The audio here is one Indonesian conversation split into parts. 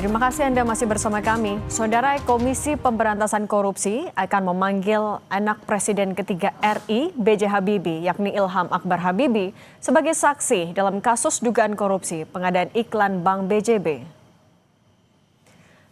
Terima kasih Anda masih bersama kami. Saudara, Komisi Pemberantasan Korupsi akan memanggil anak Presiden ketiga RI, B.J. Habibie, yakni Ilham Akbar Habibie, sebagai saksi dalam kasus dugaan korupsi pengadaan iklan Bank BJB.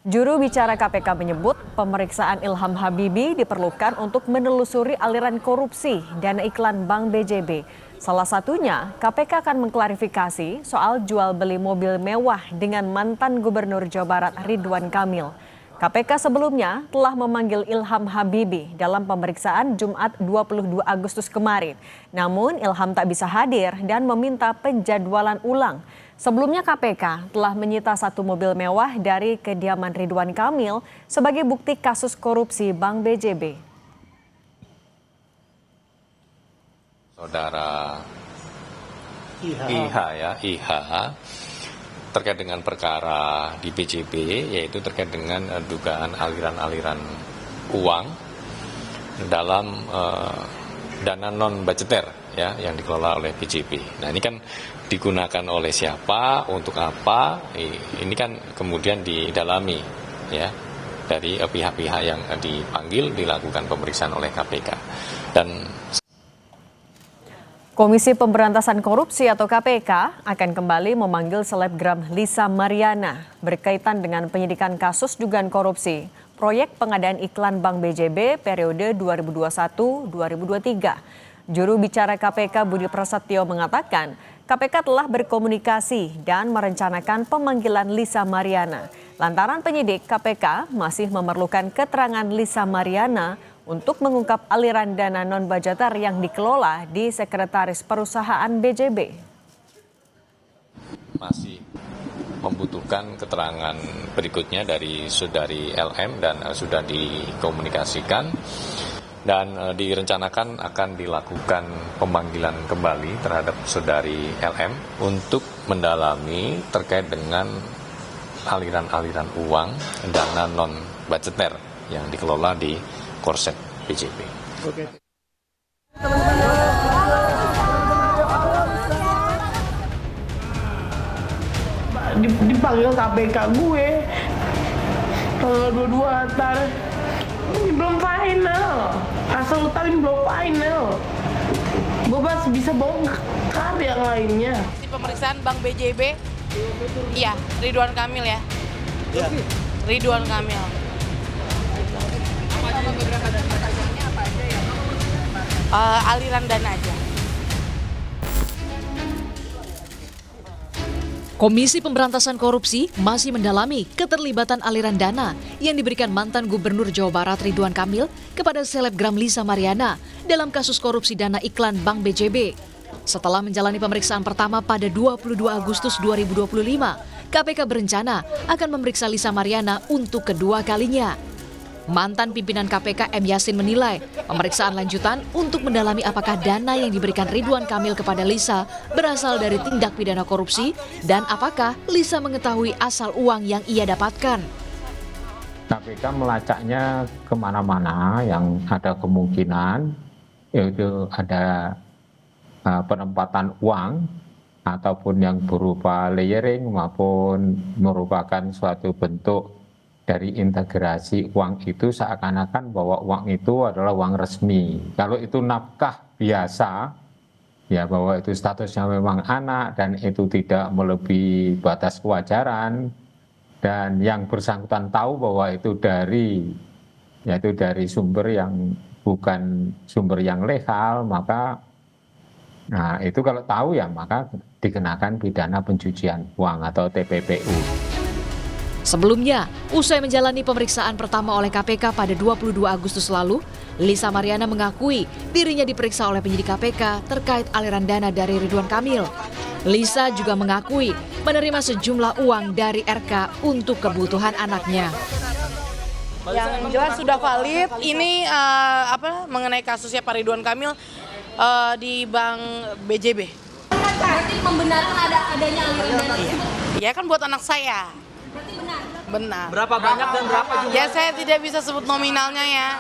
Juru bicara KPK menyebut pemeriksaan Ilham Habibie diperlukan untuk menelusuri aliran korupsi dana iklan Bank BJB. Salah satunya, KPK akan mengklarifikasi soal jual beli mobil mewah dengan mantan Gubernur Jawa Barat Ridwan Kamil. KPK sebelumnya telah memanggil Ilham Habibie dalam pemeriksaan Jumat 22 Agustus kemarin. Namun Ilham tak bisa hadir dan meminta penjadwalan ulang. Sebelumnya KPK telah menyita satu mobil mewah dari kediaman Ridwan Kamil sebagai bukti kasus korupsi Bank BJB. Saudara IH terkait dengan perkara di BJB, yaitu terkait dengan dugaan aliran-aliran uang dalam dana non budgeter ya yang dikelola oleh BJB. Nah, ini kan digunakan oleh siapa, untuk apa? Ini kan kemudian didalami ya dari pihak-pihak yang dipanggil, dilakukan pemeriksaan oleh KPK. Dan Komisi Pemberantasan Korupsi atau KPK akan kembali memanggil selebgram Lisa Mariana berkaitan dengan penyidikan kasus dugaan korupsi proyek pengadaan iklan Bank BJB periode 2021-2023. Juru bicara KPK Budi Prasetyo mengatakan KPK telah berkomunikasi dan merencanakan pemanggilan Lisa Mariana. Lantaran penyidik KPK masih memerlukan keterangan Lisa Mariana untuk mengungkap aliran dana non-budgeter yang dikelola di Sekretaris Perusahaan BJB. Masih membutuhkan keterangan berikutnya dari saudari LM dan sudah dikomunikasikan dan direncanakan akan dilakukan pemanggilan kembali terhadap saudari LM untuk mendalami terkait dengan aliran-aliran uang dana non-budgeter yang dikelola di Korset BJB. Oke. Dipanggil KPK gue tanggal 22 ntar. Ini belum final. Asal lu tahu ini belum final. Gue masih bisa bongkar yang lainnya. Di pemeriksaan Bank BJB, iya Ridwan Kamil ya. Ridwan Kamil. Aliran dana aja. Komisi Pemberantasan Korupsi masih mendalami keterlibatan aliran dana yang diberikan mantan Gubernur Jawa Barat Ridwan Kamil kepada selebgram Lisa Mariana dalam kasus korupsi dana iklan Bank BJB. Setelah menjalani pemeriksaan pertama pada 22 Agustus 2025, KPK berencana akan memeriksa Lisa Mariana untuk kedua kalinya. Mantan pimpinan KPK M. Yasin menilai pemeriksaan lanjutan untuk mendalami apakah dana yang diberikan Ridwan Kamil kepada Lisa berasal dari tindak pidana korupsi dan apakah Lisa mengetahui asal uang yang ia dapatkan. KPK melacaknya kemana-mana yang ada kemungkinan yaitu ada penempatan uang ataupun yang berupa layering maupun merupakan suatu bentuk dari integrasi uang itu seakan-akan bahwa uang itu adalah uang resmi. Kalau itu nafkah biasa, ya bahwa itu statusnya memang anak dan itu tidak melebihi batas kewajaran dan yang bersangkutan tahu bahwa itu dari sumber yang bukan sumber yang legal, maka itu kalau tahu ya maka dikenakan pidana pencucian uang atau TPPU. Sebelumnya, usai menjalani pemeriksaan pertama oleh KPK pada 22 Agustus lalu, Lisa Mariana mengakui dirinya diperiksa oleh penyidik KPK terkait aliran dana dari Ridwan Kamil. Lisa juga mengakui menerima sejumlah uang dari RK untuk kebutuhan anaknya. Yang jelas sudah valid, ini mengenai kasusnya Pak Ridwan Kamil di Bank BJB. Berarti membenarkan adanya aliran dana tersebut? Ya kan buat anak saya. Berarti benar? Benar. Berapa banyak dan berapa jumlah? Ya saya tidak bisa sebut nominalnya ya.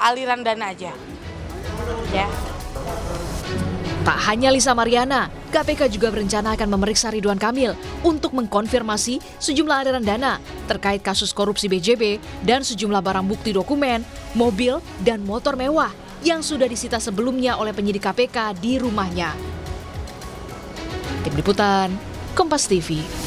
Aliran dana aja. Ya. Tak hanya Lisa Mariana, KPK juga berencana akan memeriksa Ridwan Kamil untuk mengkonfirmasi sejumlah aliran dana terkait kasus korupsi BJB dan sejumlah barang bukti dokumen, mobil, dan motor mewah yang sudah disita sebelumnya oleh penyidik KPK di rumahnya. Tim Liputan, Kompas TV.